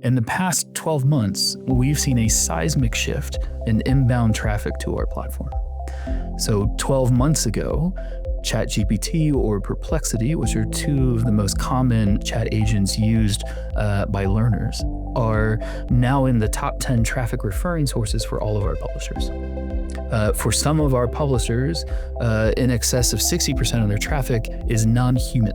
In the past 12 months, we've seen a seismic shift in inbound traffic to our platform. So 12 months ago, ChatGPT or Perplexity, which are two of the most common chat agents used by learners, are now in the top 10 traffic referring sources for all of our publishers. For some of our publishers, in excess of 60% of their traffic is non-human.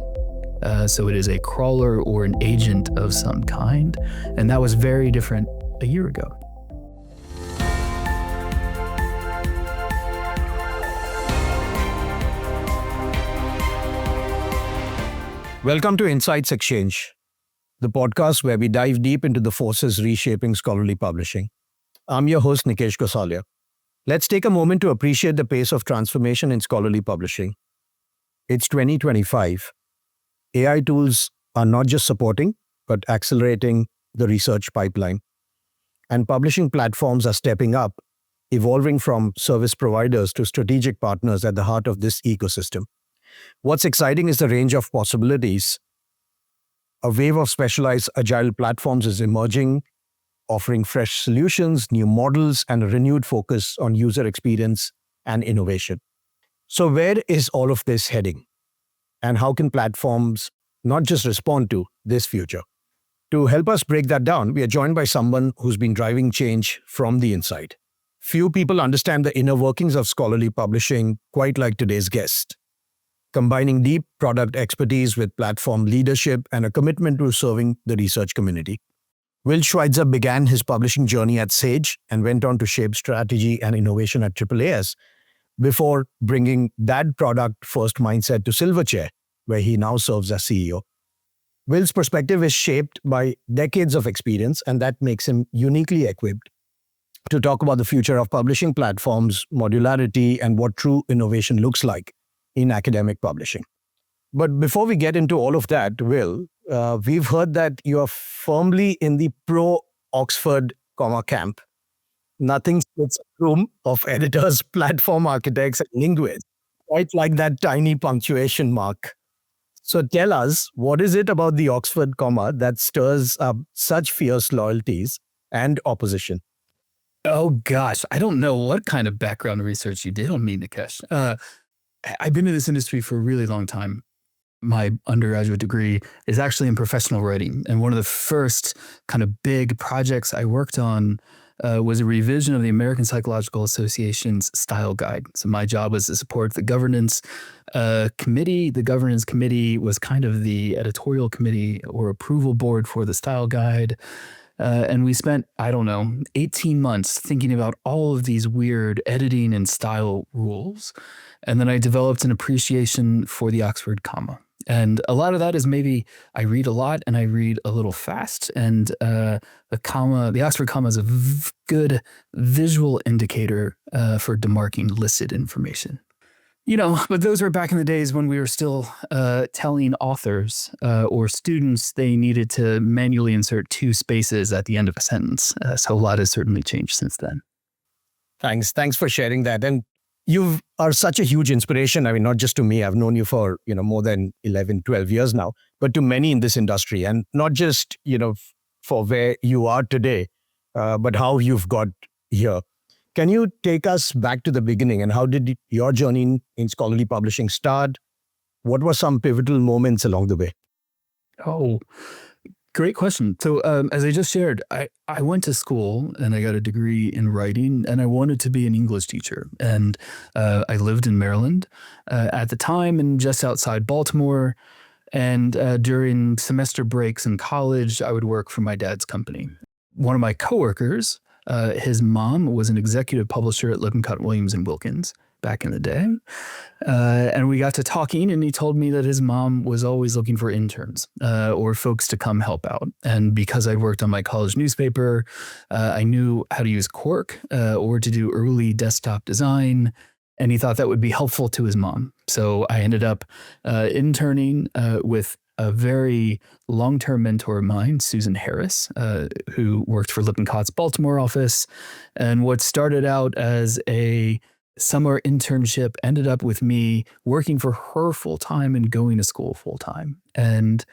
So it is a crawler or an agent of some kind, and that was very different a year ago. Welcome to Insights Exchange, the podcast where we dive deep into the forces reshaping scholarly publishing. I'm your host, Nikesh Gosalia. Let's take a moment to appreciate the pace of transformation in scholarly publishing. It's 2025. AI tools are not just supporting, but accelerating the research pipeline. And publishing platforms are stepping up, evolving from service providers to strategic partners at the heart of this ecosystem. What's exciting is the range of possibilities. A wave of specialized agile platforms is emerging, offering fresh solutions, new models, and a renewed focus on user experience and innovation. So where is all of this heading? And how can platforms not just respond to this future? To help us break that down, we are joined by someone who's been driving change from the inside. Few people understand the inner workings of scholarly publishing quite like today's guest, combining deep product expertise with platform leadership and a commitment to serving the research community. Will Schweitzer began his publishing journey at Sage and went on to shape strategy and innovation at AAAS before bringing that product-first mindset to Silverchair, where he now serves as CEO. Will's perspective is shaped by decades of experience, and that makes him uniquely equipped to talk about the future of publishing platforms, modularity, and what true innovation looks like in academic publishing. But before we get into all of that, Will, we've heard that you are firmly in the pro-Oxford, camp. Nothing splits a room of editors, platform architects, and linguists, quite like that tiny punctuation mark. So tell us, what is it about the Oxford comma that stirs up such fierce loyalties and opposition? Oh gosh, I don't know what kind of background research you did on me, Nikesh. I've been in this industry for a really long time. My undergraduate degree is actually in professional writing. And one of the first kind of big projects I worked on was a revision of the American Psychological Association's style guide. So my job was to support the governance committee. The governance committee was kind of the editorial committee or approval board for the style guide. And we spent, 18 months thinking about all of these weird editing and style rules. And then I developed an appreciation for the Oxford comma. And a lot of that is maybe I read a lot and I read a little fast. And the Oxford comma is a good visual indicator for demarking licit information. But those were back in the days when we were still telling authors or students they needed to manually insert 2 spaces at the end of a sentence. So a lot has certainly changed since then. Thanks for sharing that. And you are such a huge inspiration. I mean, not just to me, I've known you for, more than 11, 12 years now, but to many in this industry. And not just, for where you are today, but how you've got here. Can you take us back to the beginning and how did your journey in scholarly publishing start? What were some pivotal moments along the way? Oh, great question. So as I just shared, I went to school and I got a degree in writing and I wanted to be an English teacher. And I lived in Maryland at the time and just outside Baltimore. And during semester breaks in college, I would work for my dad's company. One of my coworkers, his mom was an executive publisher at Lippincott, Williams & Wilkins back in the day. And we got to talking and he told me that his mom was always looking for interns or folks to come help out. And because I'd worked on my college newspaper, I knew how to use Quark or to do early desktop design. And he thought that would be helpful to his mom. So I ended up interning with a very long-term mentor of mine, Susan Harris, who worked for Lippincott's Baltimore office. And what started out as a summer internship ended up with me working for her full-time and going to school full-time. And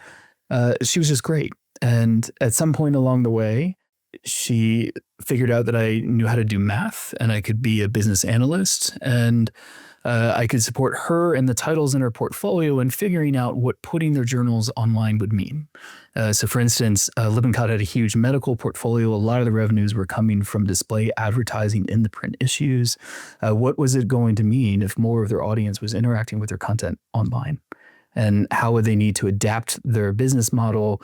she was just great. And at some point along the way, she figured out that I knew how to do math and I could be a business analyst, and I could support her and the titles in her portfolio in figuring out what putting their journals online would mean. So for instance, Lippincott had a huge medical portfolio. A lot of the revenues were coming from display advertising in the print issues. What was it going to mean if more of their audience was interacting with their content online? And how would they need to adapt their business model,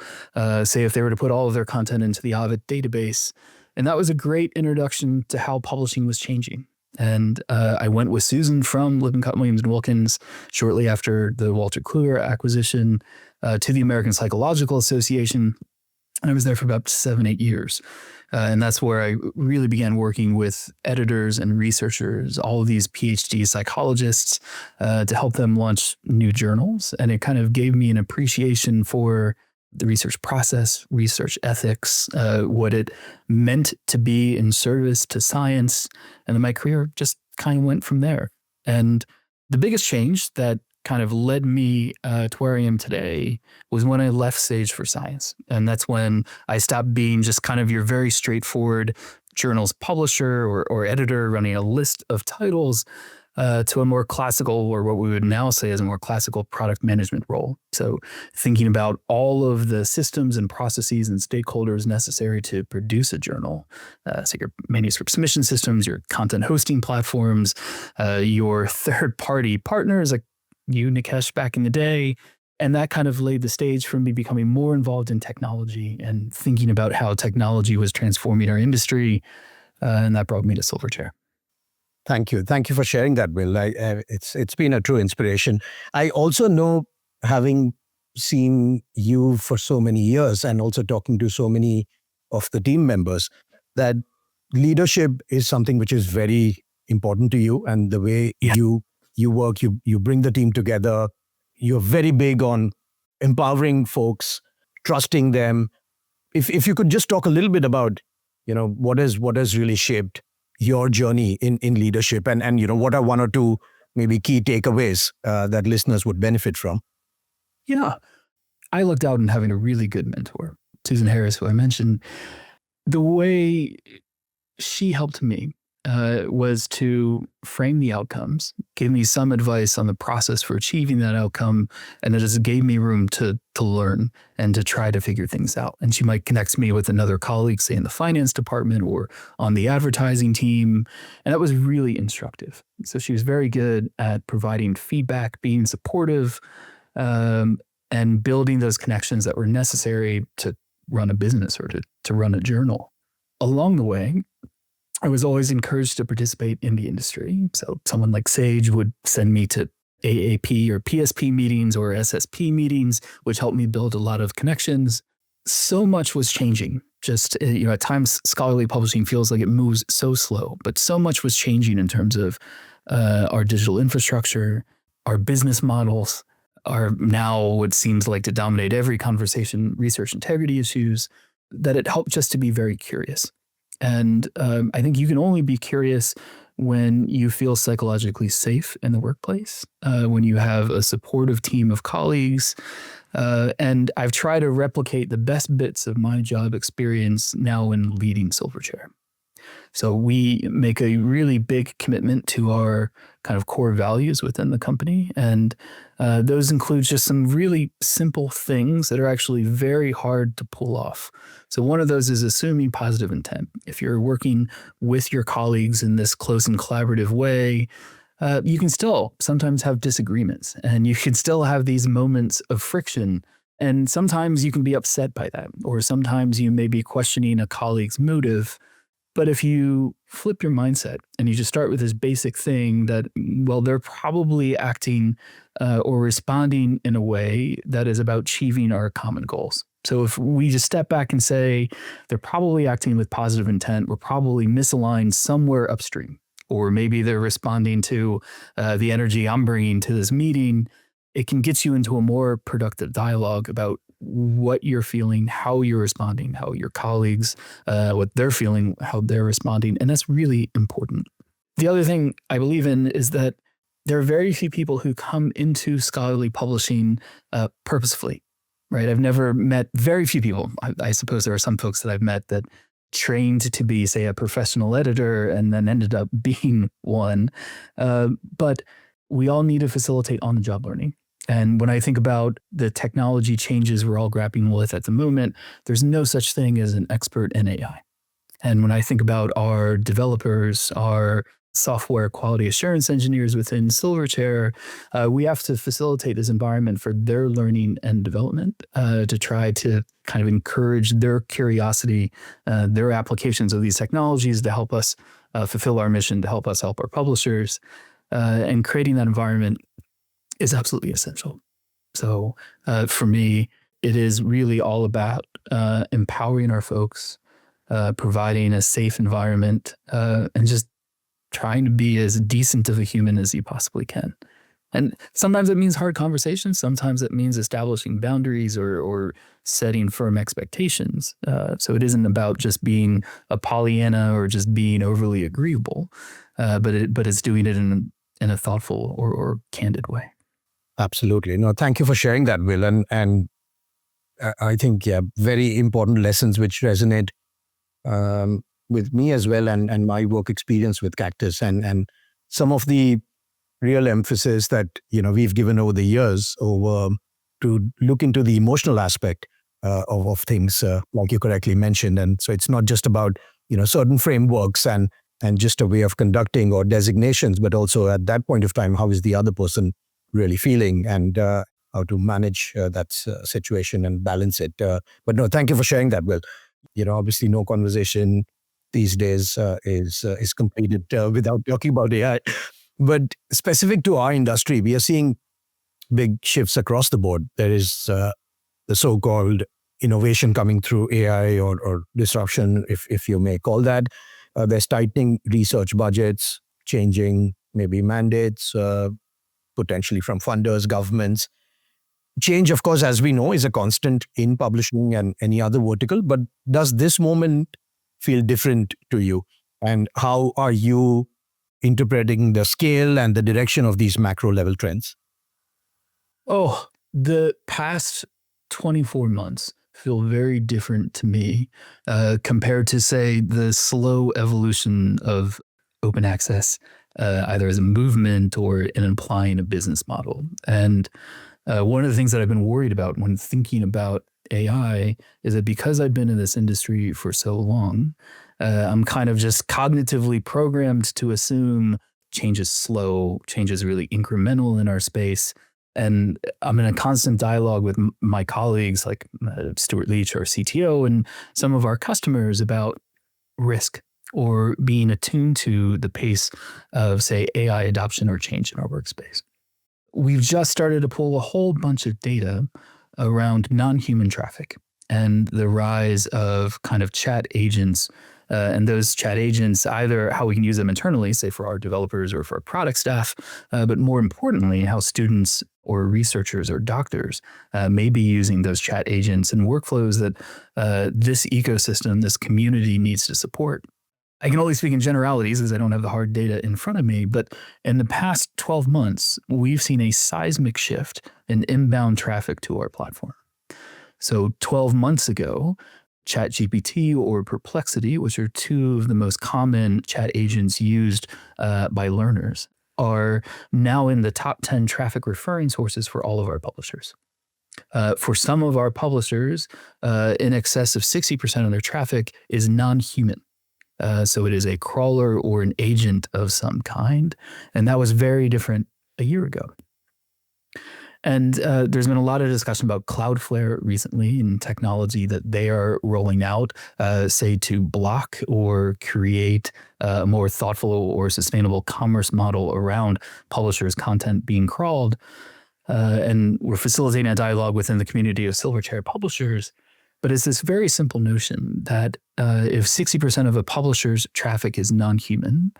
say if they were to put all of their content into the Ovid database? And that was a great introduction to how publishing was changing. And I went with Susan from Lippincott Williams & Wilkins shortly after the Walter Kluwer acquisition to the American Psychological Association. And I was there for about 7-8 years. And that's where I really began working with editors and researchers, all of these PhD psychologists, to help them launch new journals. And it kind of gave me an appreciation for the research process, research ethics, what it meant to be in service to science. And then my career just kind of went from there. And the biggest change that kind of led me to where I am today was when I left Sage for Science. And that's when I stopped being just kind of your very straightforward journal's publisher or editor running a list of titles to a more classical, or what we would now say is a more classical product management role. So thinking about all of the systems and processes and stakeholders necessary to produce a journal. So your manuscript submission systems, your content hosting platforms, your third-party partners like you, Nikesh, back in the day. And that kind of laid the stage for me becoming more involved in technology and thinking about how technology was transforming our industry. And that brought me to Silverchair. Thank you. Thank you for sharing that, Will. It's been a true inspiration. I also know, having seen you for so many years and also talking to so many of the team members, that leadership is something which is very important to you, and the way you work, you bring the team together. You're very big on empowering folks, trusting them. If you could just talk a little bit about, what has really shaped your journey in leadership, and what are one or two maybe key takeaways that listeners would benefit from? Yeah, I looked out in having a really good mentor, Susan Harris, who I mentioned. The way she helped me was to frame the outcomes, give me some advice on the process for achieving that outcome, and it just gave me room to learn and to try to figure things out. And she might connect me with another colleague, say in the finance department or on the advertising team, and that was really instructive. So she was very good at providing feedback, being supportive, and building those connections that were necessary to run a business or to run a journal. Along the way, I was always encouraged to participate in the industry. So someone like Sage would send me to AAP or PSP meetings or SSP meetings, which helped me build a lot of connections. So much was changing. Just, at times scholarly publishing feels like it moves so slow, but so much was changing in terms of our digital infrastructure, our business models, are now what seems like to dominate every conversation, research integrity issues, that it helped just to be very curious. And I think you can only be curious when you feel psychologically safe in the workplace, when you have a supportive team of colleagues. And I've tried to replicate the best bits of my job experience now in leading Silverchair. So we make a really big commitment to our kind of core values within the company. And those include just some really simple things that are actually very hard to pull off. So one of those is assuming positive intent. If you're working with your colleagues in this close and collaborative way, you can still sometimes have disagreements, and you can still have these moments of friction. And sometimes you can be upset by that, or sometimes you may be questioning a colleague's motive. But if you flip your mindset and you just start with this basic thing that, well, they're probably acting or responding in a way that is about achieving our common goals. So if we just step back and say, they're probably acting with positive intent, we're probably misaligned somewhere upstream, or maybe they're responding to the energy I'm bringing to this meeting, it can get you into a more productive dialogue about what you're feeling, how you're responding, how your colleagues, what they're feeling, how they're responding. And that's really important. The other thing I believe in is that there are very few people who come into scholarly publishing purposefully. right? I've never met very few people. I suppose there are some folks that I've met that trained to be, say, a professional editor and then ended up being one. But we all need to facilitate on-the-job learning. And when I think about the technology changes we're all grappling with at the moment, there's no such thing as an expert in AI. And when I think about our developers, our software quality assurance engineers within Silverchair, we have to facilitate this environment for their learning and development to try to kind of encourage their curiosity, their applications of these technologies to help us fulfill our mission, to help us help our publishers. And creating that environment is absolutely essential. So for me, it is really all about empowering our folks, providing a safe environment, and just trying to be as decent of a human as you possibly can. And sometimes it means hard conversations. Sometimes it means establishing boundaries or setting firm expectations. So it isn't about just being a Pollyanna or just being overly agreeable, but it's doing it in a thoughtful or candid way. Absolutely. No, thank you for sharing that, Will. And I think, very important lessons which resonate with me as well, and my work experience with Cactus, and some of the real emphasis that we've given over the years to look into the emotional aspect of things, like you correctly mentioned. And so it's not just about certain frameworks and just a way of conducting or designations, but also at that point of time, how is the other person really feeling, and how to manage that situation and balance it. But no, thank you for sharing that, Will. Obviously, no conversation these days is completed without talking about AI. But specific to our industry, we are seeing big shifts across the board. There is the so-called innovation coming through AI or disruption, if you may call that. There's tightening research budgets, changing maybe mandates, potentially from funders, governments. Change, of course, as we know, is a constant in publishing and any other vertical. But does this moment feel different to you? And how are you interpreting the scale and the direction of these macro level trends? Oh, the past 24 months feel very different to me compared to, say, the slow evolution of open access, either as a movement or in implying a business model. And one of the things that I've been worried about when thinking about AI is that because I've been in this industry for so long, I'm kind of just cognitively programmed to assume change is slow, change is really incremental in our space. And I'm in a constant dialogue with my colleagues like Stuart Leach, our CTO, and some of our customers about risk or being attuned to the pace of, say, AI adoption or change in our workspace. We've just started to pull a whole bunch of data around non-human traffic and the rise of kind of chat agents. And those chat agents, either how we can use them internally, say for our developers or for our product staff, but more importantly, how students or researchers or doctors may be using those chat agents and workflows that this ecosystem, this community needs to support. I can only speak in generalities because I don't have the hard data in front of me, but in the past 12 months, we've seen a seismic shift in inbound traffic to our platform. So 12 months ago, ChatGPT or Perplexity, which are two of the most common chat agents used by learners, are now in the top 10 traffic referring sources for all of our publishers. For some of our publishers, in excess of 60% of their traffic is non-human. So it is a crawler or an agent of some kind. And that was very different a year ago. And there's been a lot of discussion about Cloudflare recently and technology that they are rolling out, say to block or create a more thoughtful or sustainable commerce model around publishers' content being crawled. And we're facilitating a dialogue within the community of Silverchair publishers. But it's this very simple notion that if 60% of a publisher's traffic is non-human,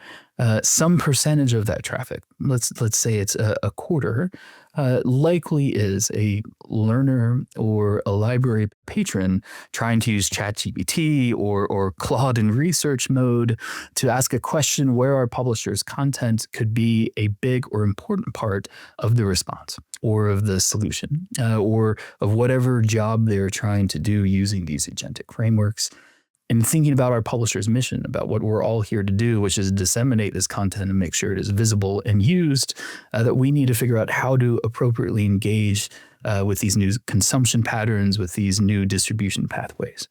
some percentage of that traffic, let's say it's a quarter, likely is a learner or a library patron trying to use ChatGPT or Claude in research mode to ask a question where our publisher's content could be a big or important part of the response or of the solution or of whatever job they're trying to do using these agentic frameworks. And thinking about our publisher's mission, about what we're all here to do, which is disseminate this content and make sure it is visible and used, that we need to figure out how to appropriately engage with these new consumption patterns, with these new distribution pathways.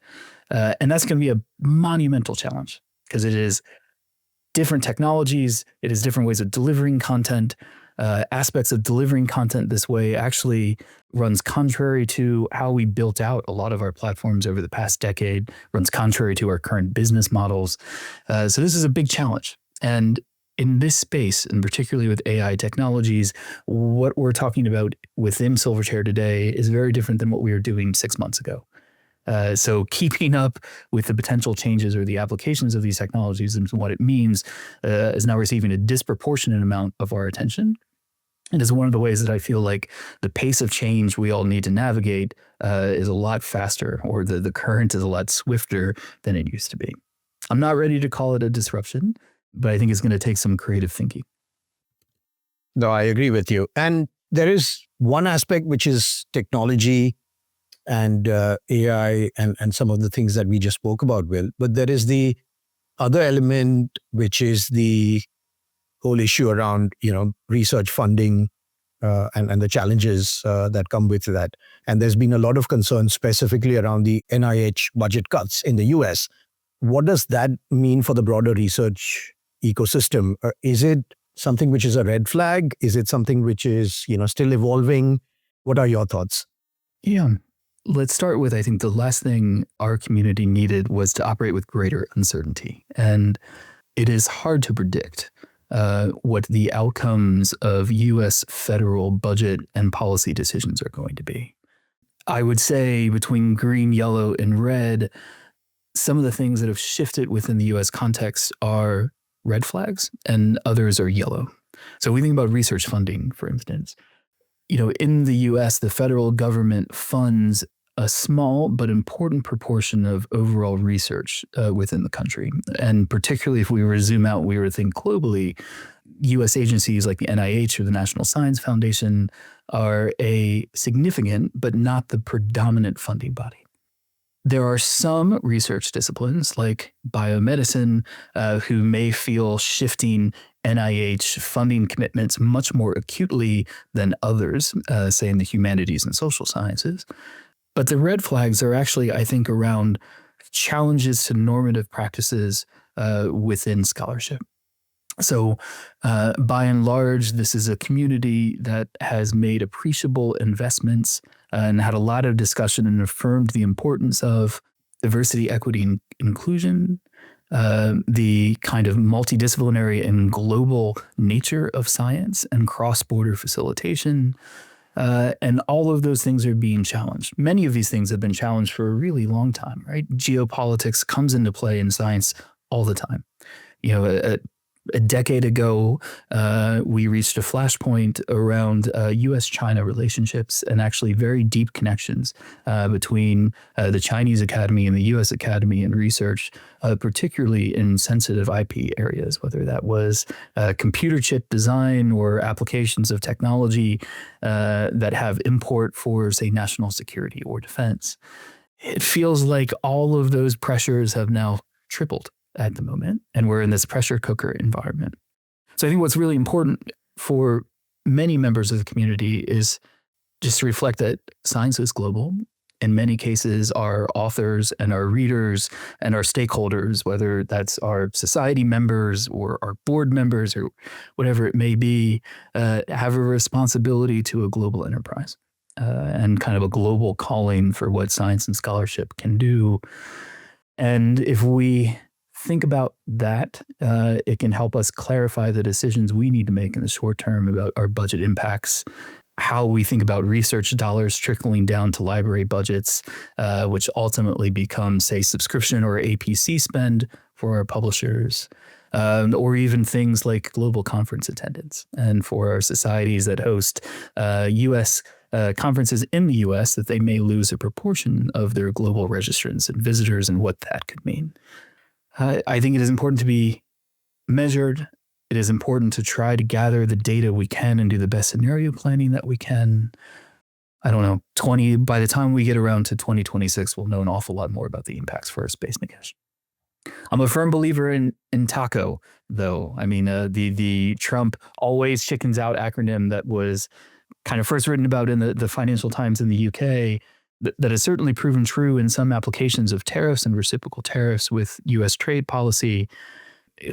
And that's going to be a monumental challenge because it is different technologies, it is different ways of delivering content. Aspects of delivering content this way actually runs contrary to how we built out a lot of our platforms over the past decade, runs contrary to our current business models. So this is a big challenge. And in this space, and particularly with AI technologies, what we're talking about within Silverchair today is very different than what we were doing 6 months ago. So keeping up with the potential changes or the applications of these technologies and what it means is now receiving a disproportionate amount of our attention. And is one of the ways that I feel like the pace of change we all need to navigate is a lot faster, or the current is a lot swifter than it used to be. I'm not ready to call it a disruption, but I think it's going to take some creative thinking. No, I agree with you. And there is one aspect which is technology and AI and some of the things that we just spoke about, Will. But there is the other element, which is the whole issue around, research funding and the challenges that come with that. And there's been a lot of concern specifically around the NIH budget cuts in the US. What does that mean for the broader research ecosystem? Is it something which is a red flag? Is it something which is, still evolving? What are your thoughts? Yeah. Let's start with, I think the last thing our community needed was to operate with greater uncertainty. And it is hard to predict what the outcomes of U.S. federal budget and policy decisions are going to be. I would say between green, yellow, and red, some of the things that have shifted within the U.S. context are red flags and others are yellow. So we think about research funding, for instance. In the U.S., the federal government funds a small but important proportion of overall research within the country. And particularly if we were to zoom out, we were to think globally, U.S. agencies like the NIH or the National Science Foundation are a significant but not the predominant funding body. There are some research disciplines like biomedicine who may feel shifting NIH funding commitments much more acutely than others, say in the humanities and social sciences. But the red flags are actually, I think, around challenges to normative practices within scholarship. So by and large, this is a community that has made appreciable investments and had a lot of discussion and affirmed the importance of diversity, equity, and inclusion, the kind of multidisciplinary and global nature of science and cross-border facilitation. And all of those things are being challenged. Many of these things have been challenged for a really long time, right? Geopolitics comes into play in science all the time. A decade ago, we reached a flashpoint around U.S.-China relationships and actually very deep connections between the Chinese Academy and the U.S. Academy in research, particularly in sensitive IP areas, whether that was computer chip design or applications of technology that have import for, say, national security or defense. It feels like all of those pressures have now tripled at the moment, and we're in this pressure cooker environment. So I think what's really important for many members of the community is just to reflect that science is global. In many cases, our authors and our readers and our stakeholders, whether that's our society members or our board members or whatever it may be, have a responsibility to a global enterprise and kind of a global calling for what science and scholarship can do. And if we think about that, it can help us clarify the decisions we need to make in the short term about our budget impacts, how we think about research dollars trickling down to library budgets, which ultimately become, say, subscription or APC spend for our publishers. or even things like global conference attendance. And for our societies that host U.S. Conferences in the U.S., that they may lose a proportion of their global registrants and visitors and what that could mean. I think it is important to be measured. It is important to try to gather the data we can and do the best scenario planning that we can. I don't know, by the time we get around to 2026, we'll know an awful lot more about the impacts for our space, Nikesh. I'm a firm believer in TACO, though. I mean, the Trump always chickens out acronym that was kind of first written about in the Financial Times in the UK, that has certainly proven true in some applications of tariffs and reciprocal tariffs with U.S. trade policy.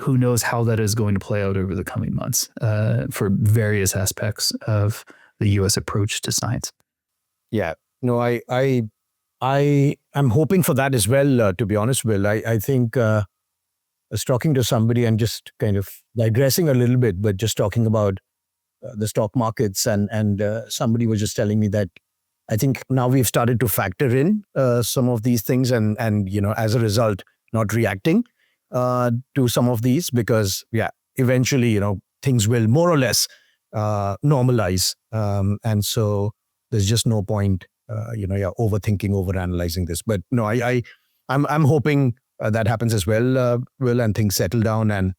Who knows how that is going to play out over the coming months for various aspects of the U.S. approach to science. Yeah, no, I'm hoping for that as well, to be honest, Will. I think I was talking to somebody and just kind of digressing a little bit, but just talking about the stock markets, and somebody was just telling me that I think now we've started to factor in some of these things, and as a result, not reacting to some of these, because eventually things will more or less normalize, and so there's just no point overthinking, overanalyzing this. But no, I'm hoping that happens as well, Will, and things settle down, and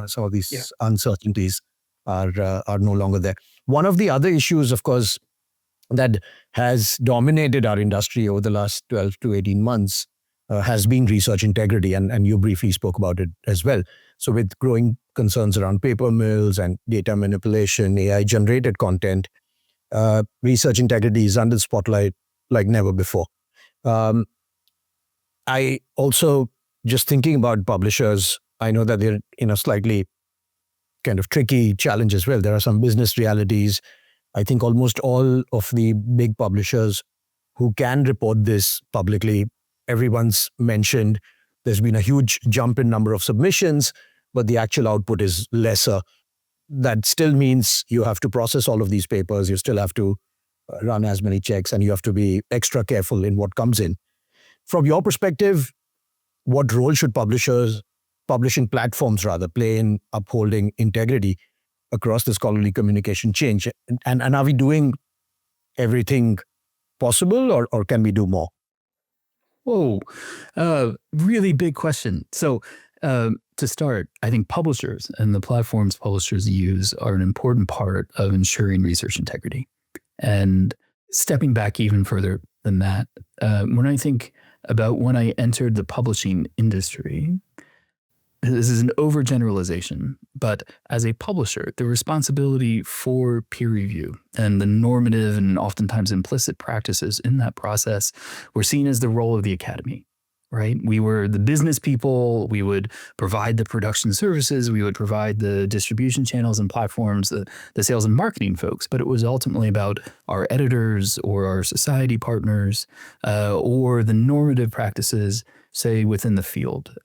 some of these uncertainties are no longer there. One of the other issues, of course, that has dominated our industry over the last 12 to 18 months has been research integrity, and you briefly spoke about it as well. So with growing concerns around paper mills and data manipulation, AI-generated content, research integrity is under the spotlight like never before. I also, just thinking about publishers, I know that they're in a slightly kind of tricky challenge as well. There are some business realities. I think almost all of the big publishers who can report this publicly, everyone's mentioned there's been a huge jump in number of submissions, but the actual output is lesser. That still means you have to process all of these papers. You still have to run as many checks, and you have to be extra careful in what comes in. From your perspective, what role should publishing platforms rather, play in upholding integrity across the scholarly communication change? And are we doing everything possible, or can we do more? Whoa, really big question. So to start, I think publishers and the platforms publishers use are an important part of ensuring research integrity. And stepping back even further than that, when I think about when I entered the publishing industry, this is an overgeneralization, but as a publisher, the responsibility for peer review and the normative and oftentimes implicit practices in that process were seen as the role of the academy, right? We were the business people. We would provide the production services. We would provide the distribution channels and platforms, the sales and marketing folks. But it was ultimately about our editors or our society partners or the normative practices, say, within the field,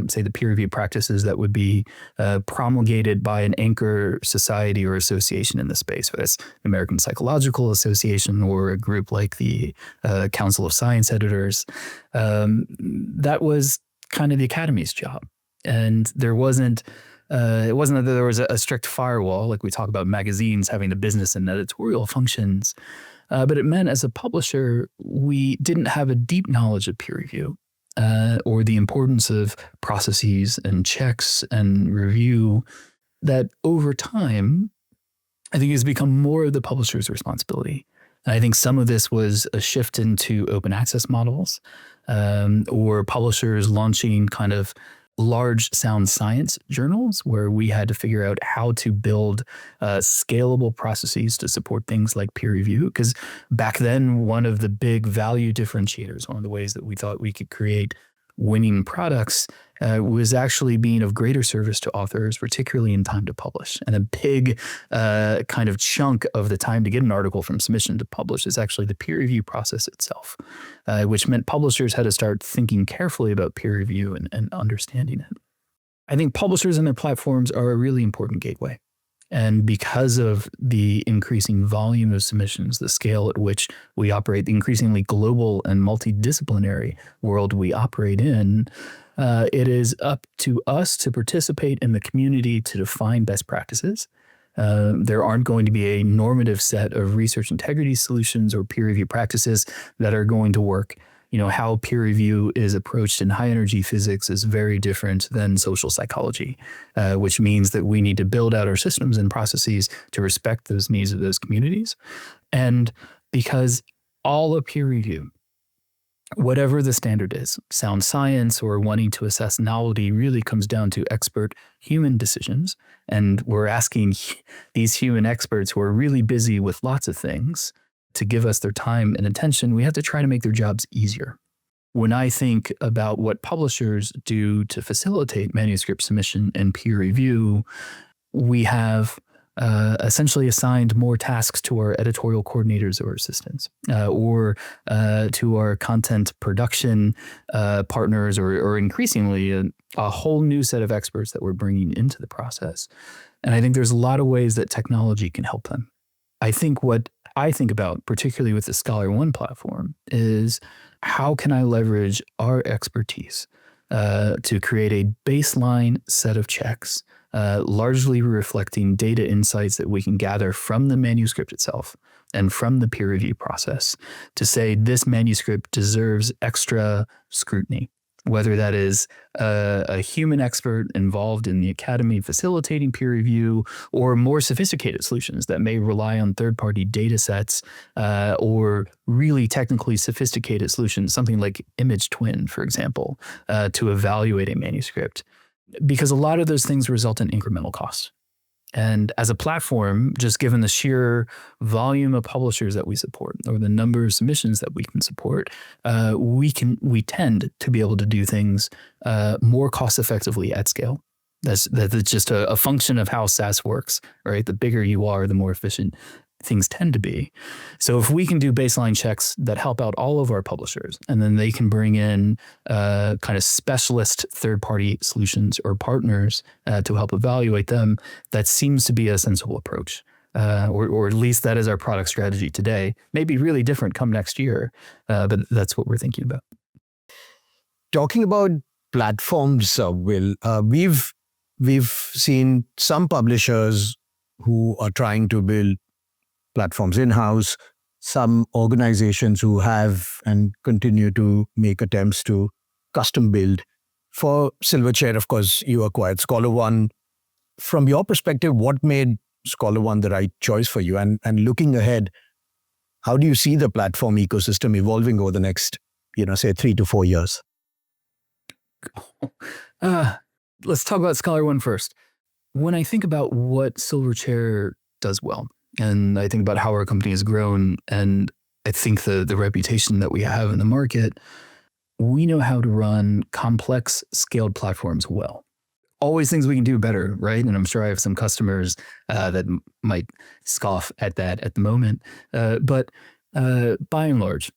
say the peer review practices that would be promulgated by an anchor society or association in the space, whether it's the American Psychological Association or a group like the Council of Science Editors. That was kind of the academy's job. And there wasn't, it wasn't that there was a strict firewall, like we talk about magazines having the business and editorial functions, but it meant as a publisher, we didn't have a deep knowledge of peer review. Or the importance of processes and checks and review, that over time, I think has become more of the publisher's responsibility. And I think some of this was a shift into open access models, or publishers launching kind of large sound science journals where we had to figure out how to build scalable processes to support things like peer review. Because back then, one of the big value differentiators, one of the ways that we thought we could create winning products was actually being of greater service to authors, particularly in time to publish. And a big kind of chunk of the time to get an article from submission to publish is actually the peer review process itself, which meant publishers had to start thinking carefully about peer review and understanding it. I think publishers and their platforms are a really important gateway. And because of the increasing volume of submissions, the scale at which we operate, the increasingly global and multidisciplinary world we operate in, it is up to us to participate in the community to define best practices. There aren't going to be a normative set of research integrity solutions or peer review practices that are going to work. How peer review is approached in high energy physics is very different than social psychology, which means that we need to build out our systems and processes to respect those needs of those communities. And because all of peer review, whatever the standard is, sound science or wanting to assess novelty, really comes down to expert human decisions. And we're asking these human experts who are really busy with lots of things to give us their time and attention. We have to try to make their jobs easier. When I think about what publishers do to facilitate manuscript submission and peer review, we have essentially assigned more tasks to our editorial coordinators or assistants, or to our content production partners, or increasingly a whole new set of experts that we're bringing into the process. And I think there's a lot of ways that technology can help them. I think what I think about, particularly with the ScholarOne platform, is how can I leverage our expertise to create a baseline set of checks, largely reflecting data insights that we can gather from the manuscript itself and from the peer review process to say this manuscript deserves extra scrutiny, whether that is a human expert involved in the academy facilitating peer review, or more sophisticated solutions that may rely on third-party data sets, or really technically sophisticated solutions, something like image twin, for example, to evaluate a manuscript. Because a lot of those things result in incremental costs. And as a platform, just given the sheer volume of publishers that we support, or the number of submissions that we can support, we tend to be able to do things more cost effectively at scale. That's just a function of how SaaS works, right? The bigger you are, the more efficient things tend to be. So if we can do baseline checks that help out all of our publishers, and then they can bring in kind of specialist third-party solutions or partners to help evaluate them, that seems to be a sensible approach. Or at least that is our product strategy today. Maybe really different come next year, but that's what we're thinking about. Talking about platforms, Will, we've seen some publishers who are trying to build platforms in-house, some organizations who have and continue to make attempts to custom build. For Silverchair, of course, you acquired ScholarOne. From your perspective, what made ScholarOne the right choice for you? And looking ahead, how do you see the platform ecosystem evolving over the next, say 3 to 4 years? Let's talk about ScholarOne first. When I think about what Silverchair does well, and I think about how our company has grown, and I think the reputation that we have in the market, we know how to run complex scaled platforms well. Always things we can do better, right? And I'm sure I have some customers that might scoff at that at the moment. But by and large,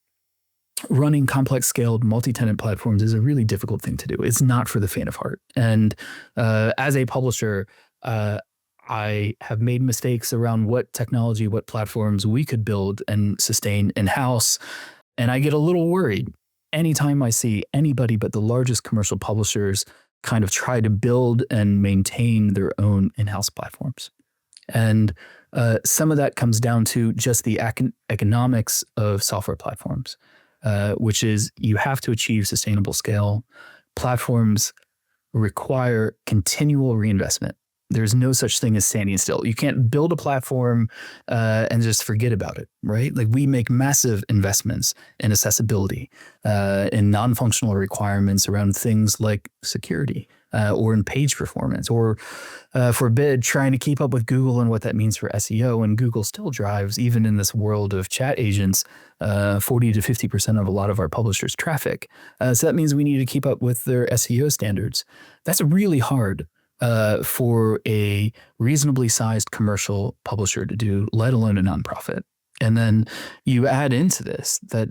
running complex scaled multi-tenant platforms is a really difficult thing to do. It's not for the faint of heart. And as a publisher, I have made mistakes around what technology, what platforms we could build and sustain in-house. And I get a little worried anytime I see anybody but the largest commercial publishers kind of try to build and maintain their own in-house platforms. And some of that comes down to just the economics of software platforms, which is you have to achieve sustainable scale. Platforms require continual reinvestment. There's no such thing as standing still. You can't build a platform and just forget about it, right? Like we make massive investments in accessibility, in non-functional requirements around things like security, or in page performance, or forbid trying to keep up with Google and what that means for SEO. And Google still drives, even in this world of chat agents, 40 to 50% of a lot of our publishers' traffic. So that means we need to keep up with their SEO standards. That's really hard for a reasonably sized commercial publisher to do, let alone a nonprofit. And then you add into this that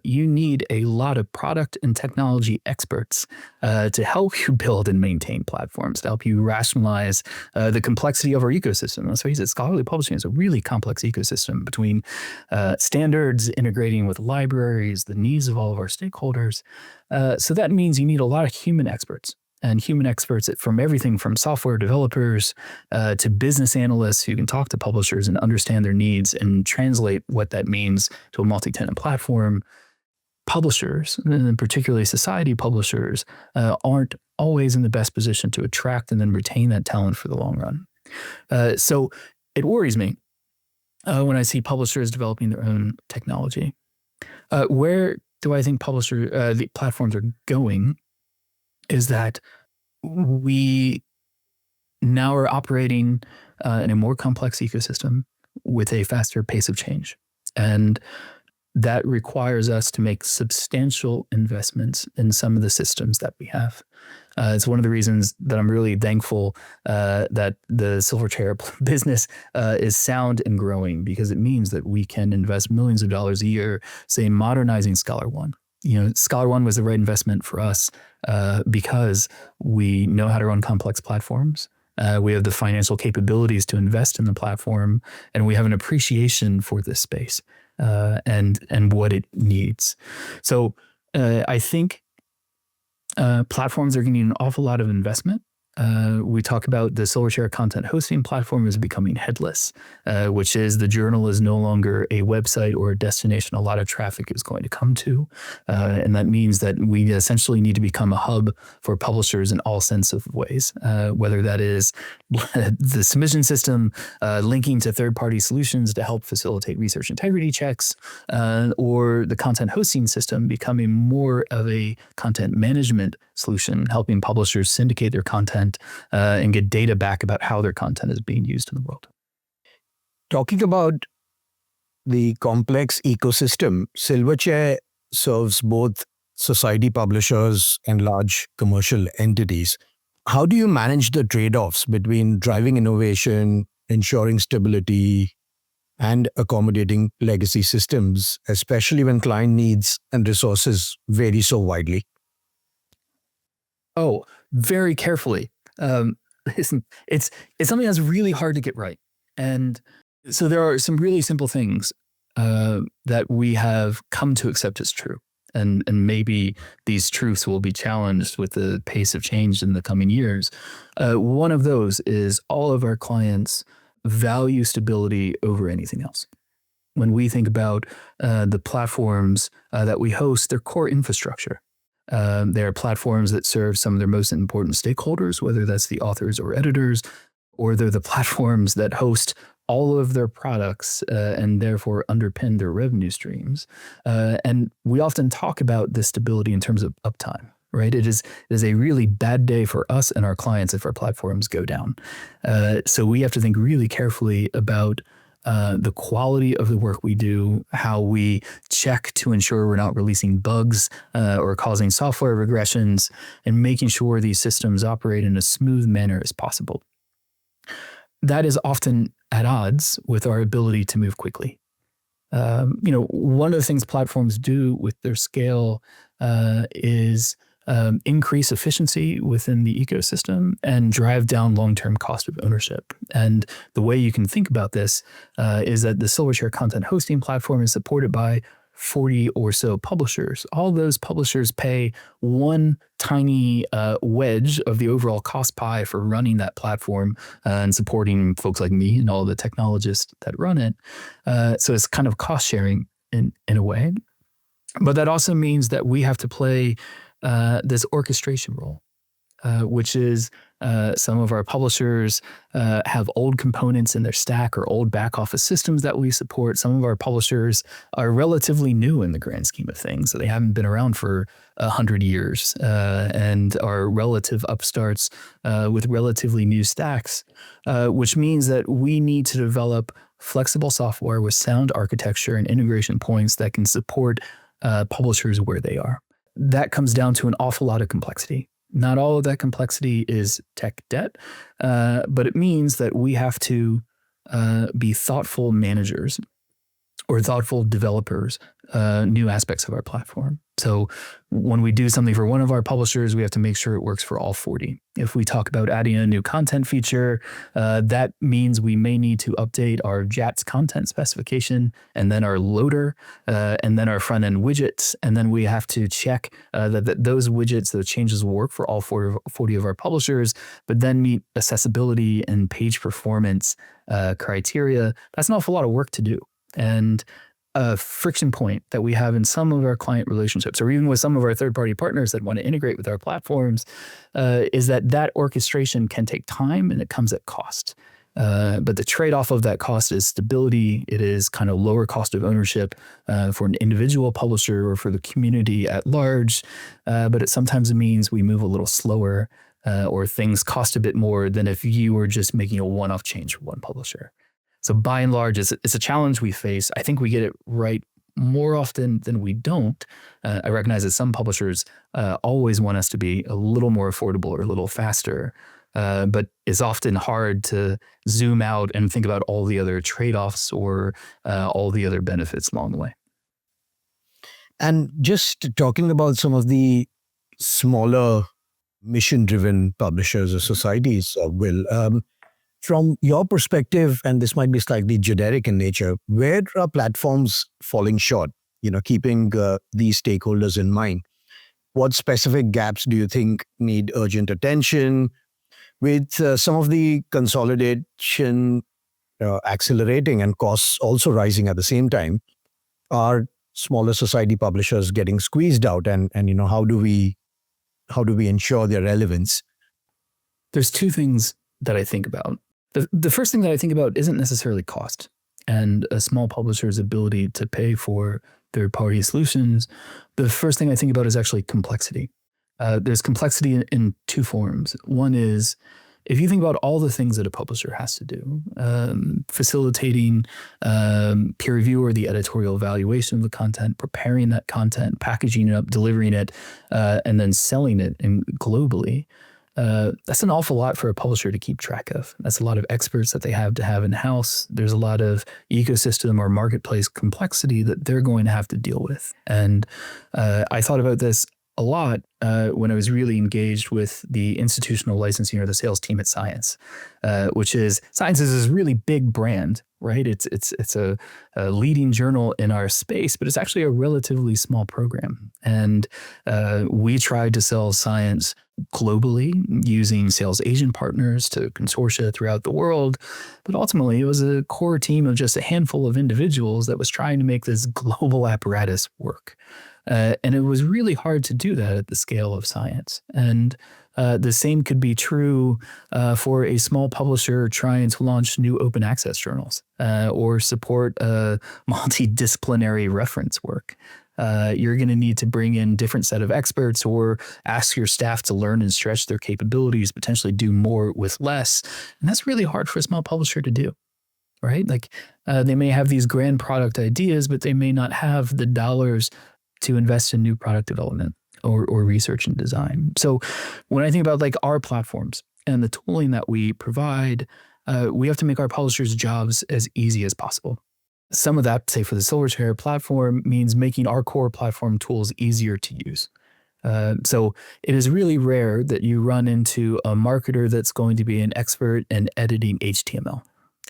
you need a lot of product and technology experts to help you build and maintain platforms, to help you rationalize the complexity of our ecosystem. Let's face it, scholarly publishing is a really complex ecosystem between standards, integrating with libraries, the needs of all of our stakeholders. So that means you need a lot of human experts. And human experts from everything from software developers to business analysts who can talk to publishers and understand their needs and translate what that means to a multi-tenant platform. Publishers, and particularly society publishers, aren't always in the best position to attract and then retain that talent for the long run. So it worries me when I see publishers developing their own technology. Where do I think the platforms are going is that we now are operating in a more complex ecosystem with a faster pace of change. And that requires us to make substantial investments in some of the systems that we have. It's one of the reasons that I'm really thankful that the Silverchair business is sound and growing, because it means that we can invest millions of dollars a year, say, modernizing ScholarOne. ScholarOne was the right investment for us because we know how to run complex platforms. We have the financial capabilities to invest in the platform, and we have an appreciation for this space and what it needs. So I think platforms are getting an awful lot of investment. We talk about the Silverchair content hosting platform is becoming headless, which is the journal is no longer a website or a destination a lot of traffic is going to come to. And that means that we essentially need to become a hub for publishers in all sense of ways, whether that is the submission system, linking to third-party solutions to help facilitate research integrity checks, or the content hosting system becoming more of a content management solution, helping publishers syndicate their content and get data back about how their content is being used in the world. Talking about the complex ecosystem, Silverchair serves both society publishers and large commercial entities. How do you manage the trade-offs between driving innovation, ensuring stability, and accommodating legacy systems, especially when client needs and resources vary so widely? Oh, very carefully. Listen, it's something that's really hard to get right. And so there are some really simple things that we have come to accept as true. And maybe these truths will be challenged with the pace of change in the coming years. One of those is all of our clients value stability over anything else. When we think about the platforms that we host, their core infrastructure. They are platforms that serve some of their most important stakeholders, whether that's the authors or editors, or they're the platforms that host all of their products and therefore underpin their revenue streams. And we often talk about this stability in terms of uptime, right? It is a really bad day for us and our clients if our platforms go down. So we have to think really carefully about the quality of the work we do, how we check to ensure we're not releasing bugs or causing software regressions, and making sure these systems operate in a smooth manner as possible. That is often at odds with our ability to move quickly. One of the things platforms do with their scale is increase efficiency within the ecosystem and drive down long-term cost of ownership. And the way you can think about this is that the Silverchair content hosting platform is supported by 40 or so publishers. All those publishers pay one tiny wedge of the overall cost pie for running that platform and supporting folks like me and all the technologists that run it. So it's kind of cost sharing in a way. But that also means that we have to play this orchestration role, which is some of our publishers have old components in their stack or old back office systems that we support. Some of our publishers are relatively new in the grand scheme of things. So they haven't been around for 100 years and are relative upstarts with relatively new stacks, which means that we need to develop flexible software with sound architecture and integration points that can support publishers where they are. That comes down to an awful lot of complexity. Not all of that complexity is tech debt, but it means that we have to be thoughtful managers or thoughtful developers new aspects of our platform. So when we do something for one of our publishers, we have to make sure it works for all 40. If we talk about adding a new content feature, that means we may need to update our JATS content specification, and then our loader, and then our front-end widgets. And then we have to check that those widgets, those changes will work for all 40 of our publishers, but then meet accessibility and page performance criteria. That's an awful lot of work to do. And a friction point that we have in some of our client relationships, or even with some of our third-party partners that want to integrate with our platforms, is that orchestration can take time and it comes at cost. But the trade-off of that cost is stability. It is kind of lower cost of ownership for an individual publisher or for the community at large. But it sometimes means we move a little slower, or things cost a bit more than if you were just making a one-off change for one publisher. So by and large, it's a challenge we face. I think we get it right more often than we don't. I recognize that some publishers always want us to be a little more affordable or a little faster, but it's often hard to zoom out and think about all the other trade-offs or all the other benefits along the way. And just talking about some of the smaller mission-driven publishers or societies, Will, from your perspective, and this might be slightly generic in nature, where are platforms falling short, keeping these stakeholders in mind? What specific gaps do you think need urgent attention? With some of the consolidation accelerating and costs also rising at the same time, are smaller society publishers getting squeezed out? And how do we ensure their relevance? There's two things that I think about. The first thing that I think about isn't necessarily cost and a small publisher's ability to pay for third-party solutions. The first thing I think about is actually complexity. There's complexity in two forms. One is, if you think about all the things that a publisher has to do, facilitating peer review or the editorial evaluation of the content, preparing that content, packaging it up, delivering it, and then selling it globally, that's an awful lot for a publisher to keep track of. That's a lot of experts that they have to have in-house. There's a lot of ecosystem or marketplace complexity that they're going to have to deal with. And I thought about this a lot when I was really engaged with the institutional licensing or the sales team at Science, which is Science is this really big brand, right? It's a leading journal in our space, but it's actually a relatively small program. And we tried to sell Science globally using sales agent partners to consortia throughout the world. But ultimately, it was a core team of just a handful of individuals that was trying to make this global apparatus work. And it was really hard to do that at the scale of Science. And the same could be true for a small publisher trying to launch new open access journals or support multidisciplinary reference work. You're going to need to bring in different set of experts or ask your staff to learn and stretch their capabilities, potentially do more with less. And that's really hard for a small publisher to do, right? Like they may have these grand product ideas, but they may not have the dollars to invest in new product development or research and design. So when I think about like our platforms and the tooling that we provide, we have to make our publishers' jobs as easy as possible. Some of that, say for the Silverchair platform, means making our core platform tools easier to use. So it is really rare that you run into a marketer that's going to be an expert in editing HTML.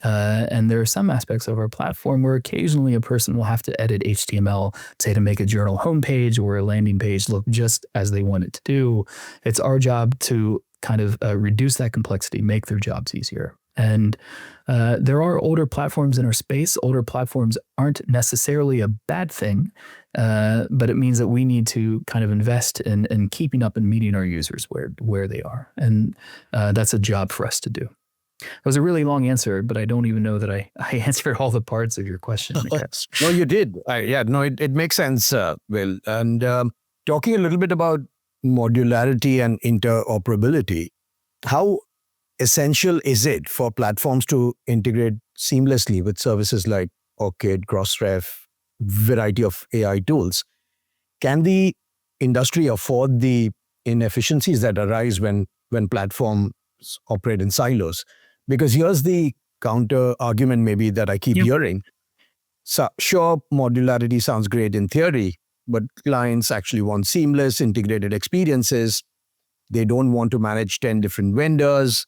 And there are some aspects of our platform where occasionally a person will have to edit HTML, say to make a journal homepage or a landing page look just as they want it to do. It's our job to kind of reduce that complexity, make their jobs easier. And there are older platforms in our space. Older platforms aren't necessarily a bad thing, but it means that we need to kind of invest in keeping up and meeting our users where they are. And that's a job for us to do. It was a really long answer, but I don't even know that I answered all the parts of your question. No, you did. It makes sense, Will. And talking a little bit about modularity and interoperability, how essential is it for platforms to integrate seamlessly with services like ORCID, Crossref, variety of AI tools? Can the industry afford the inefficiencies that arise when platforms operate in silos? Because here's the counter argument maybe that I keep hearing. So, sure, modularity sounds great in theory, but clients actually want seamless, integrated experiences. They don't want to manage 10 different vendors.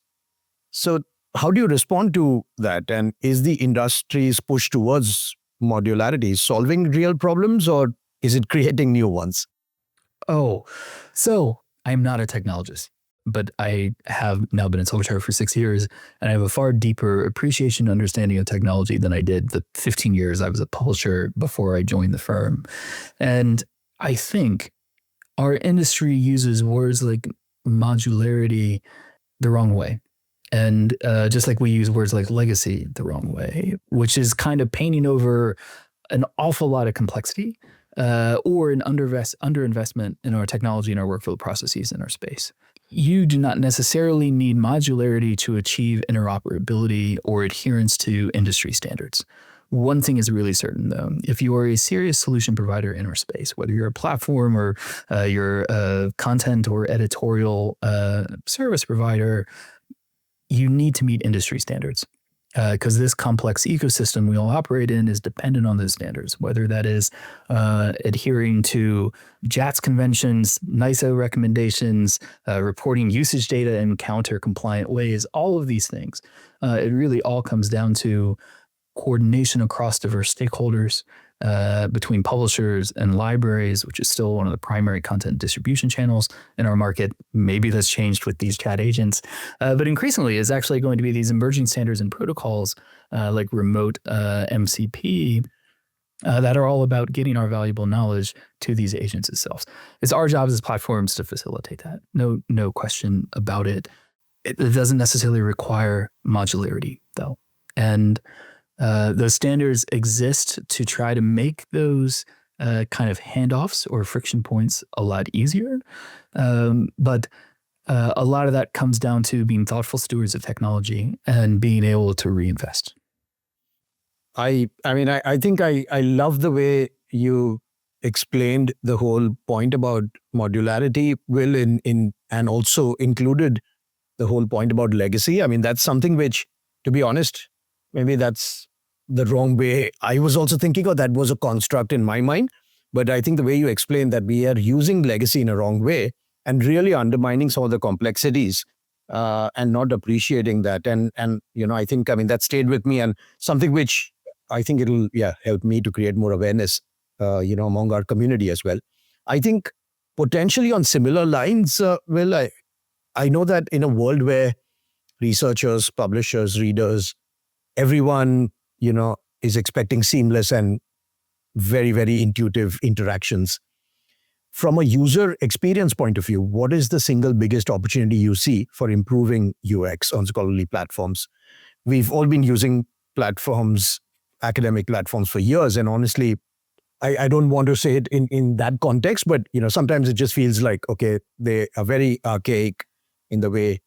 So, how do you respond to that? And is the industry's push towards modularity solving real problems, or is it creating new ones? Oh, so I'm not a technologist, but I have now been in Silverchair for 6 years, and I have a far deeper appreciation and understanding of technology than I did the 15 years I was a publisher before I joined the firm. And I think our industry uses words like modularity the wrong way. And just like we use words like legacy the wrong way, which is kind of painting over an awful lot of complexity or an underinvestment in our technology and our workflow processes in our space. You do not necessarily need modularity to achieve interoperability or adherence to industry standards. One thing is really certain, though. If you are a serious solution provider in our space, whether you're a platform or you're a content or editorial service provider, you need to meet industry standards because this complex ecosystem we all operate in is dependent on those standards, whether that is adhering to JATS conventions, NISO recommendations, reporting usage data in counter-compliant ways, all of these things. It really all comes down to coordination across diverse stakeholders between publishers and libraries, which is still one of the primary content distribution channels in our market. Maybe that's changed with these chat agents, but increasingly is actually going to be these emerging standards and protocols like remote MCP that are all about getting our valuable knowledge to these agents itself. It's our jobs as platforms to facilitate that. No question about it. It doesn't necessarily require modularity, though. And those standards exist to try to make those kind of handoffs or friction points a lot easier. But a lot of that comes down to being thoughtful stewards of technology and being able to reinvest. I mean, I think I love the way you explained the whole point about modularity, Will, and also included the whole point about legacy. I mean, that's something which, to be honest, maybe that's the wrong way. I was also thinking, oh, that was a construct in my mind. But I think the way you explained that we are using legacy in a wrong way and really undermining some of the complexities and not appreciating that. And I think, I mean, that stayed with me and something which I think it'll, help me to create more awareness, among our community as well. I think potentially on similar lines, Will, I know that in a world where researchers, publishers, readers, everyone, is expecting seamless and very, very intuitive interactions. From a user experience point of view, what is the single biggest opportunity you see for improving UX on scholarly platforms? We've all been using platforms, academic platforms for years. And honestly, I don't want to say it in that context, but sometimes it just feels like, okay, they are very archaic in the way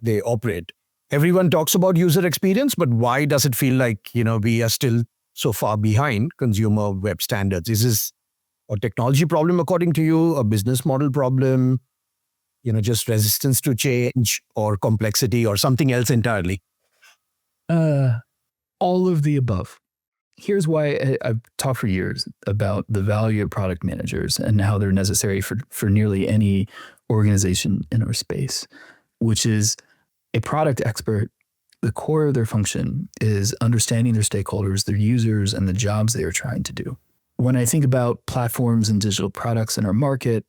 they operate. Everyone talks about user experience, but why does it feel like, we are still so far behind consumer web standards? Is this a technology problem according to you, a business model problem, just resistance to change or complexity or something else entirely? All of the above. Here's why I've talked for years about the value of product managers and how they're necessary for nearly any organization in our space, which is a product expert. The core of their function is understanding their stakeholders, their users, and the jobs they are trying to do. When I think about platforms and digital products in our market,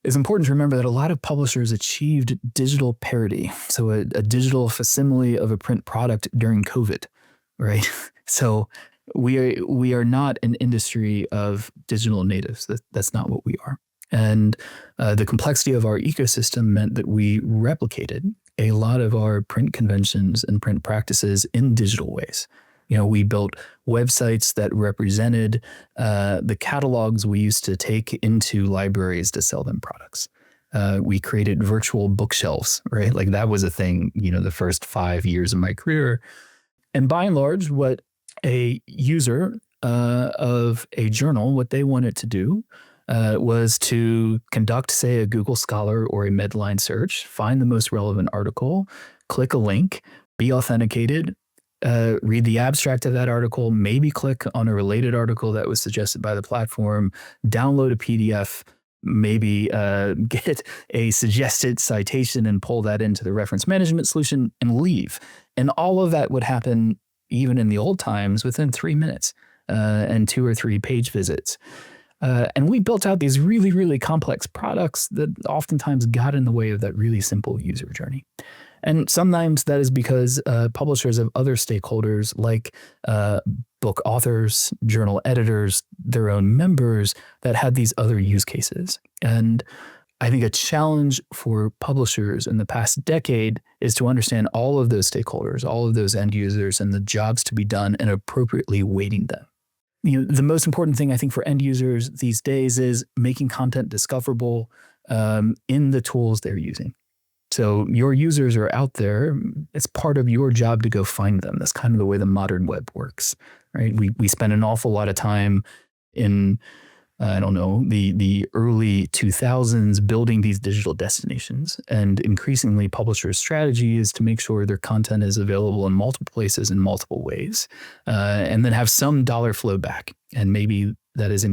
it's important to remember that a lot of publishers achieved digital parity, so a digital facsimile of a print product during COVID, right? So we are not an industry of digital natives. That's not what we are. And the complexity of our ecosystem meant that we replicated a lot of our print conventions and print practices in digital ways. We built websites that represented the catalogs we used to take into libraries to sell them products. We created virtual bookshelves, right? Like that was a thing, the first 5 years of my career. And by and large, what a user of a journal, what they wanted to do was to conduct, say, a Google Scholar or a Medline search, find the most relevant article, click a link, be authenticated, read the abstract of that article, maybe click on a related article that was suggested by the platform, download a PDF, maybe get a suggested citation and pull that into the reference management solution and leave. And all of that would happen, even in the old times, within 3 minutes and 2 or 3 page visits. And we built out these really, really complex products that oftentimes got in the way of that really simple user journey. And sometimes that is because publishers have other stakeholders like book authors, journal editors, their own members that had these other use cases. And I think a challenge for publishers in the past decade is to understand all of those stakeholders, all of those end users, and the jobs to be done, and appropriately weighting them. The most important thing I think for end users these days is making content discoverable in the tools they're using. So your users are out there. It's part of your job to go find them. That's kind of the way the modern web works, right? We spend an awful lot of time in, I don't know, the early 2000s building these digital destinations. And increasingly, publishers' strategy is to make sure their content is available in multiple places in multiple ways, and then have some dollar flow back. And maybe that is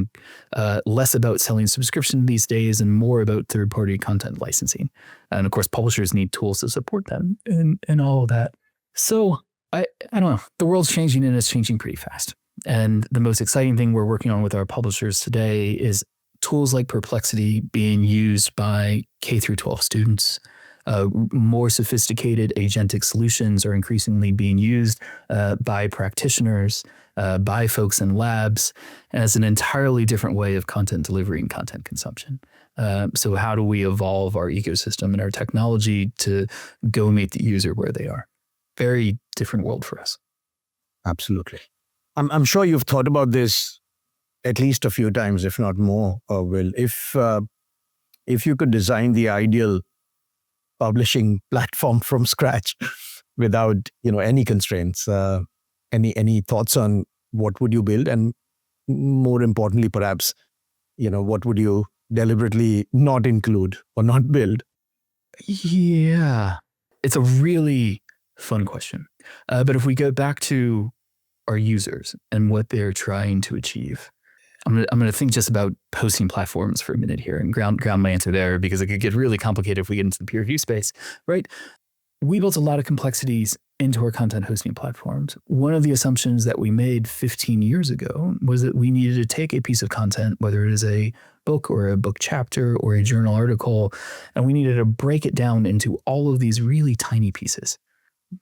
less about selling subscription these days and more about third-party content licensing. And of course, publishers need tools to support them and all of that. So I don't know. The world's changing, and it's changing pretty fast. And the most exciting thing we're working on with our publishers today is tools like Perplexity being used by K through 12 students. More sophisticated agentic solutions are increasingly being used by practitioners, by folks in labs, and it's an entirely different way of content delivery and content consumption. So how do we evolve our ecosystem and our technology to go meet the user where they are? Very different world for us. Absolutely. I'm sure you've thought about this at least a few times, if not more, Will. If you could design the ideal publishing platform from scratch without any constraints, any thoughts on what would you build, and more importantly, perhaps, what would you deliberately not include or not build? Yeah, it's a really fun question. But if we go back to our users and what they're trying to achieve, I'm gonna think just about hosting platforms for a minute here and ground my answer there, because it could get really complicated if we get into the peer review space, right? We built a lot of complexities into our content hosting platforms. One of the assumptions that we made 15 years ago was that we needed to take a piece of content, whether it is a book or a book chapter or a journal article, and we needed to break it down into all of these really tiny pieces.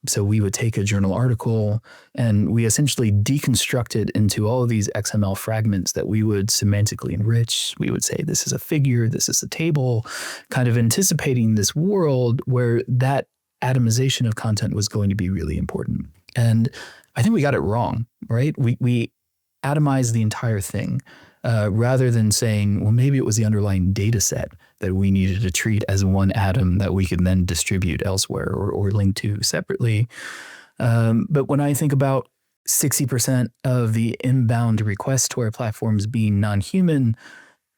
So we would take a journal article and we essentially deconstruct it into all of these XML fragments that we would semantically enrich. We would say, this is a figure, this is a table, kind of anticipating this world where that atomization of content was going to be really important. And I think we got it wrong, right? We atomized the entire thing rather than saying, well, maybe it was the underlying data set that we needed to treat as one atom that we could then distribute elsewhere or link to separately. But when I think about 60% of the inbound requests to our platforms being non-human,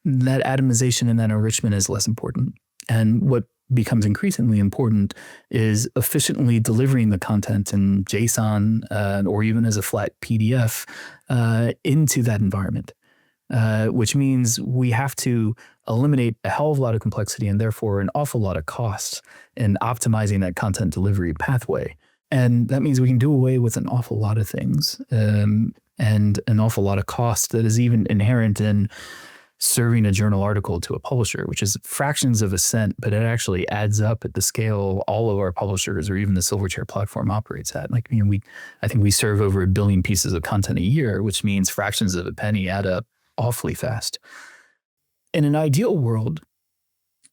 that atomization and that enrichment is less important. And what becomes increasingly important is efficiently delivering the content in JSON or even as a flat PDF into that environment. Which means we have to eliminate a hell of a lot of complexity and therefore an awful lot of costs in optimizing that content delivery pathway. And that means we can do away with an awful lot of things and an awful lot of cost that is even inherent in serving a journal article to a publisher, which is fractions of a cent, but it actually adds up at the scale all of our publishers or even the Silverchair platform operates at. I think we serve over 1 billion pieces of content a year, which means fractions of a penny add up awfully fast. In an ideal world,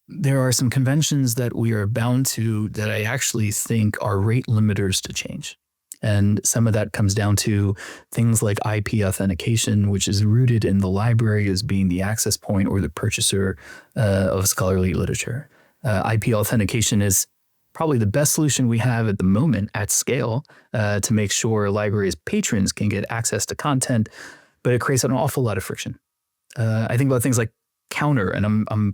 there are some conventions that we are bound to that I actually think are rate limiters to change. And some of that comes down to things like IP authentication, which is rooted in the library as being the access point or the purchaser of scholarly literature. IP authentication is probably the best solution we have at the moment at scale to make sure libraries' patrons can get access to content, but it creates an awful lot of friction. I think about things like Counter, and I'm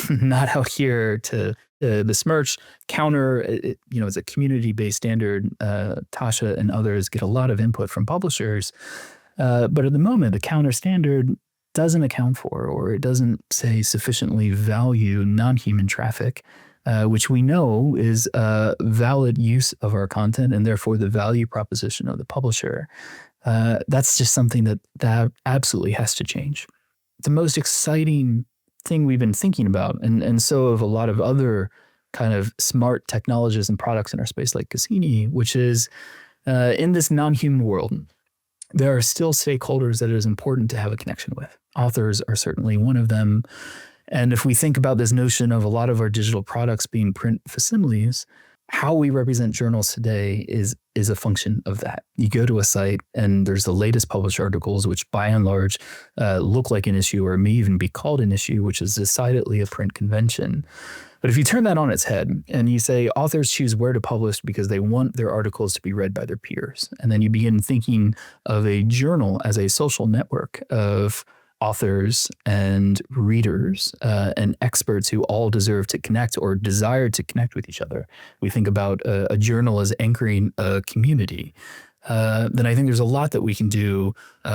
not out here to The Smirch counter, is a community-based standard. Tasha and others get a lot of input from publishers. But at the moment, the counter standard doesn't account for, or it doesn't say sufficiently value non-human traffic, which we know is a valid use of our content and therefore the value proposition of the publisher. That's just something that absolutely has to change. The most exciting thing we've been thinking about, and so have a lot of other kind of smart technologies and products in our space like Cassini, which is in this non-human world, there are still stakeholders that it is important to have a connection with. Authors are certainly one of them. And if we think about this notion of a lot of our digital products being print facsimiles, how we represent journals today is a function of that. You go to a site and there's the latest published articles, which by and large look like an issue or may even be called an issue, which is decidedly a print convention. But if you turn that on its head and you say authors choose where to publish because they want their articles to be read by their peers, and then you begin thinking of a journal as a social network of authors and readers and experts who all deserve to connect or desire to connect with each other. We think about a journal as anchoring a community. Then I think there's a lot that we can do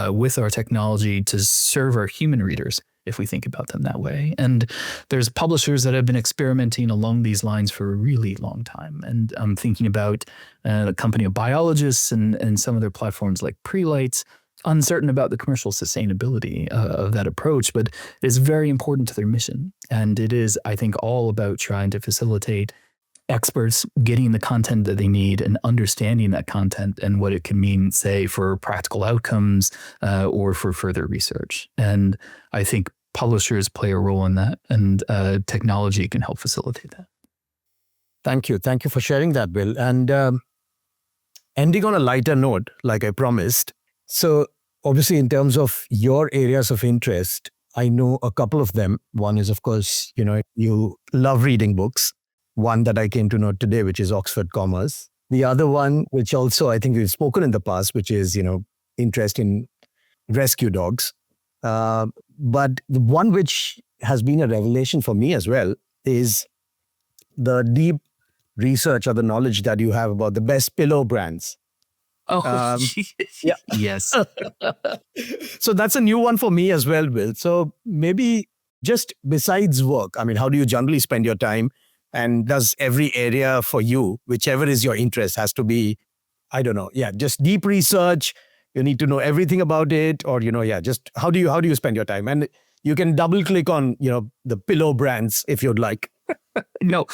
with our technology to serve our human readers if we think about them that way. And there's publishers that have been experimenting along these lines for a really long time. And I'm thinking about a company of biologists and some of their platforms like Prelights. Uncertain about the commercial sustainability of that approach, but it is very important to their mission. And it is, I think, all about trying to facilitate experts getting the content that they need and understanding that content and what it can mean, say, for practical outcomes or for further research. And I think publishers play a role in that, and technology can help facilitate that. Thank you. Thank you for sharing that, Will. And ending on a lighter note, like I promised. So obviously, in terms of your areas of interest, I know a couple of them. One is, of course, you love reading books. One that I came to know today, which is Oxford Commerce. The other one, which also I think we've spoken in the past, which is, interest in rescue dogs. But the one which has been a revelation for me as well is the deep research or the knowledge that you have about the best pillow brands. Oh, yeah. Yes. So that's a new one for me as well, Will. So maybe just besides work, I mean, how do you generally spend your time? And does every area for you, whichever is your interest, has to be, I don't know, just deep research? You need to know everything about it, or just how do you spend your time? And you can double click on the pillow brands if you'd like. No,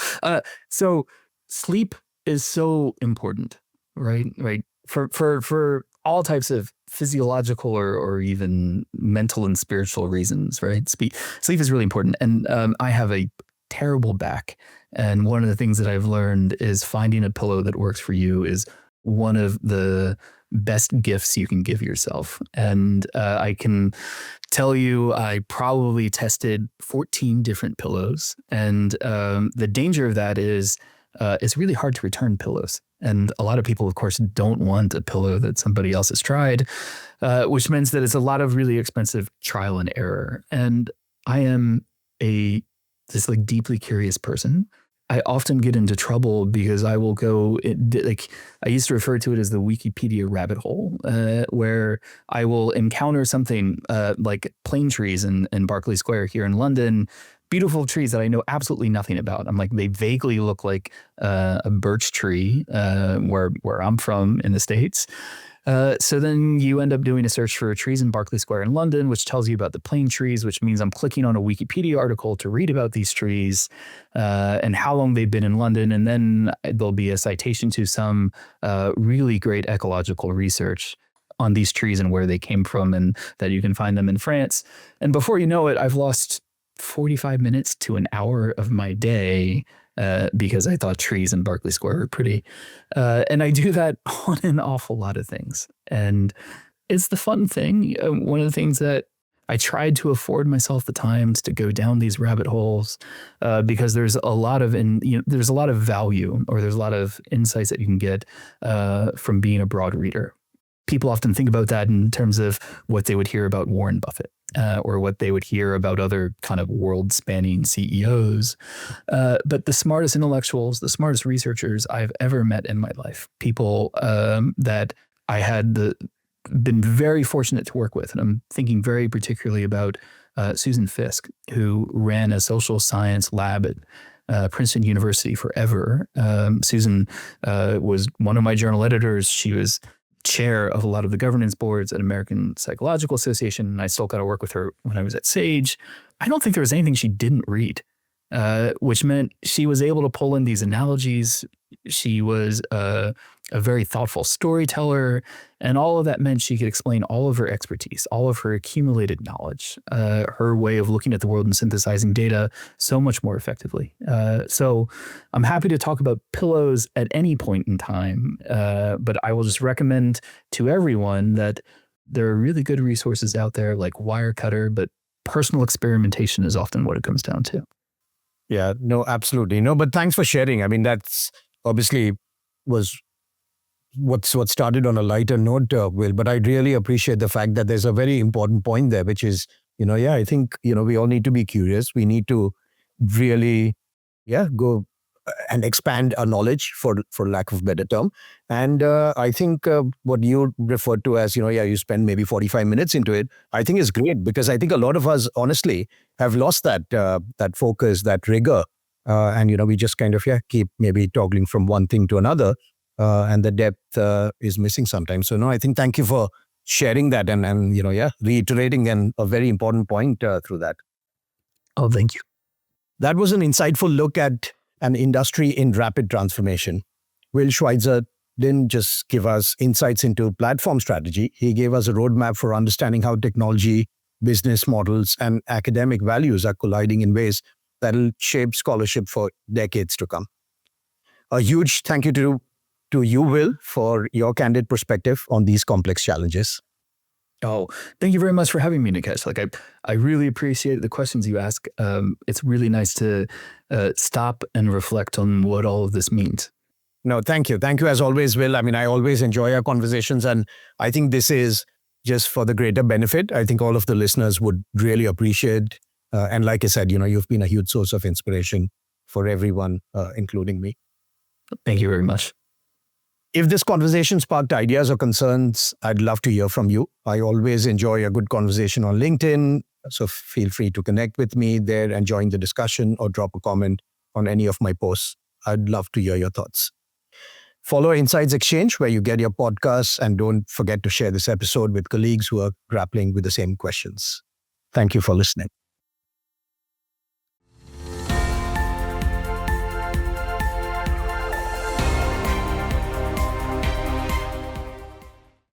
so sleep is so important, right? Right. For all types of physiological or even mental and spiritual reasons, right? Sleep is really important. And I have a terrible back. And one of the things that I've learned is finding a pillow that works for you is one of the best gifts you can give yourself. And I can tell you, I probably tested 14 different pillows. And the danger of that is it's really hard to return pillows. And a lot of people, of course, don't want a pillow that somebody else has tried, which means that it's a lot of really expensive trial and error. And I am this deeply curious person. I often get into trouble because I will go, I used to refer to it as the Wikipedia rabbit hole, where I will encounter something like plane trees in Berkeley Square here in London, beautiful trees that I know absolutely nothing about. I'm like, they vaguely look like a birch tree where I'm from in the States. So then you end up doing a search for trees in Berkeley Square in London, which tells you about the plane trees, which means I'm clicking on a Wikipedia article to read about these trees and how long they've been in London. And then there'll be a citation to some really great ecological research on these trees and where they came from, and that you can find them in France. And before you know it, I've lost 45 minutes to an hour of my day because I thought trees in Berkeley Square were pretty. And I do that on an awful lot of things. And it's the fun thing. One of the things that I tried to afford myself the times to go down these rabbit holes because there's a lot of there's a lot of value, or there's a lot of insights that you can get from being a broad reader. people often think about that in terms of what they would hear about Warren Buffett or what they would hear about other kind of world-spanning CEOs. But the smartest intellectuals, the smartest researchers I've ever met in my life, people that I had been very fortunate to work with, and I'm thinking very particularly about Susan Fiske, who ran a social science lab at Princeton University forever. Susan was one of my journal editors. She was chair of a lot of the governance boards at American Psychological Association, and I still got to work with her when I was at Sage. I don't think there was anything she didn't read, which meant she was able to pull in these analogies. She was a very thoughtful storyteller, and all of that meant she could explain all of her expertise, all of her accumulated knowledge, her way of looking at the world and synthesizing data so much more effectively. So I'm happy to talk about pillows at any point in time, but I will just recommend to everyone that there are really good resources out there like Wirecutter, but personal experimentation is often what it comes down to. Yeah, no, absolutely. No, but thanks for sharing. I mean, that's obviously was what started on a lighter note, Will, but I really appreciate the fact that there's a very important point there, which is, I think, we all need to be curious. We need to really, go and expand our knowledge for lack of a better term. And I think what you referred to as, you spend maybe 45 minutes into it, I think is great, because I think a lot of us honestly have lost that focus, that rigor. And, we just kind of, keep maybe toggling from one thing to another. And the depth is missing sometimes. So no, I think thank you for sharing that and reiterating a very important point through that. Oh, thank you. That was an insightful look at an industry in rapid transformation. Will Schweitzer didn't just give us insights into platform strategy. He gave us a roadmap for understanding how technology, business models, and academic values are colliding in ways that will shape scholarship for decades to come. A huge thank you to you, Will, for your candid perspective on these complex challenges. Oh, thank you very much for having me, Nikesh. Like I really appreciate the questions you ask. It's really nice to stop and reflect on what all of this means. No, thank you. Thank you as always, Will. I mean, I always enjoy our conversations, and I think this is just for the greater benefit. I think all of the listeners would really appreciate. And like I said, you've been a huge source of inspiration for everyone, including me. Thank you very much. If this conversation sparked ideas or concerns, I'd love to hear from you. I always enjoy a good conversation on LinkedIn, so feel free to connect with me there and join the discussion or drop a comment on any of my posts. I'd love to hear your thoughts. Follow Insights Exchange where you get your podcasts, and don't forget to share this episode with colleagues who are grappling with the same questions. Thank you for listening.